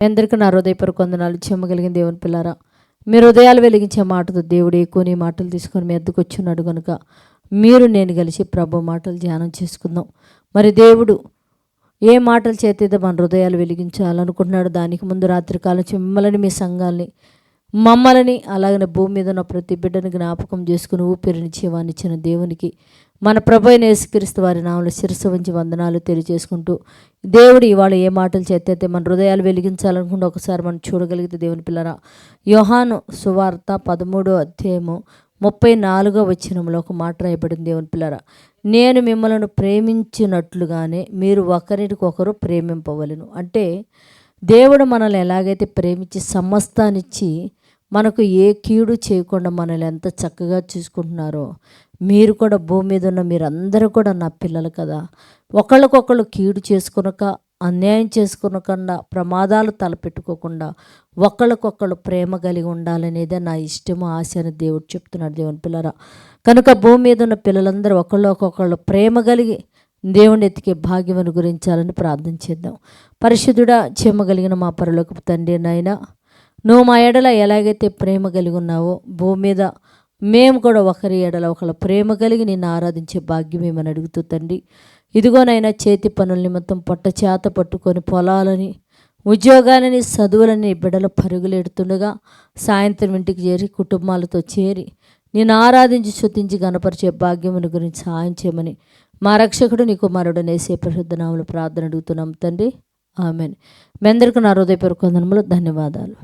మీ అందరికీ నా హృదయపూర్వక వందనాలు. చెమ్మగలిగిన దేవుని పిల్లారా, మీరు హృదయాలు వెలిగించే మాటతో దేవుడు ఎక్కువ మాటలు తీసుకొని మీ ఎద్దుకు వచ్చున్నాడు కనుక మీరు నేను కలిసి ప్రభు మాటలు ధ్యానం చేసుకుందాం. మరి దేవుడు ఏ మాటలు చేతేదో మన హృదయాలు వెలిగించాలనుకుంటున్నాడు. దానికి ముందు రాత్రికాలం మిమ్మల్ని, మీ సంఘాలని, మమ్మల్ని, అలాగనే భూమి మీద ఉన్న ప్రతి బిడ్డను జ్ఞాపకం చేసుకుని ఊపిరిని జీవాన్ని ఇచ్చిన దేవునికి మన ప్రభు అయిన యేసుక్రీస్తు వారి నామములో శిరస్సు వంచి వందనాలు తెలియజేసుకుంటూ, దేవుడు ఇవాళ ఏ మాటలు చేస్తే మన హృదయాలు వెలిగించాలనుకుంటే ఒకసారి మనం చూడగలిగితే దేవుని పిల్లరా, యోహాను సువార్త 13వ అధ్యాయము 34వ వచనంలో ఒక మాట రాయబడింది. దేవుని పిల్లరా, నేను మిమ్మల్ని ప్రేమించినట్లుగానే మీరు ఒకరికొకరు ప్రేమింపవలెను. అంటే దేవుడు మనల్ని ఎలాగైతే ప్రేమించి సమస్తాన్నిచ్చి మనకు ఏ కీడు చేయకుండా మనల్ని ఎంత చక్కగా చూసుకుంటున్నారో, మీరు కూడా భూమి మీద ఉన్న మీరందరూ కూడా నా పిల్లలు కదా. ఒకళ్ళకొకళ్ళు కీడు చేసుకునక, అన్యాయం చేసుకునకుండా, ప్రమాదాలు తలపెట్టుకోకుండా ఒకళ్ళకొకళ్ళు ప్రేమ కలిగి ఉండాలనేదే నా ఇష్టము, ఆశ అని దేవుడు చెప్తున్నాడు. దేవుని పిల్లరా, కనుక భూమి మీద ఉన్న పిల్లలందరూ ఒకళ్ళకొకళ్ళు ప్రేమ కలిగి దేవుని ఎత్తికే భాగ్యమును గురించాలని ప్రార్థన చేద్దాం. పరిశుద్ధుడా, చెమ్మగలిగిన మా పరలోకపు తండ్రి నాయనా, నువ్వు మా ఎడల ఎలాగైతే ప్రేమ కలిగి ఉన్నావో భూమి మీద మేము కూడా ఒకరి ఎడల ఒకళ్ళ ప్రేమ కలిగి నిన్ను ఆరాధించే భాగ్యం ఏమని అడుగుతూ తండ్రి, ఇదిగోనైనా చేతి పనుల నిమిత్తం పొట్ట చేత పట్టుకొని పొలాలని, ఉద్యోగాలని, చదువులని బిడ్డలు పరుగులెడుతుండగా సాయంత్రం ఇంటికి చేరి కుటుంబాలతో చేరి నేను ఆరాధించి స్తుతించి గణపరిచే భాగ్యముని గురించి సహాయం చేయమని మా రక్షకుడు నీ కుమారుడు యేసయ్య పరిశుద్ధ నామములో ప్రార్థన అడుగుతున్నాం తండ్రి, ఆమేన్. మీ అందరికీ నా హృదయపూర్వక వందనములు, ధన్యవాదాలు.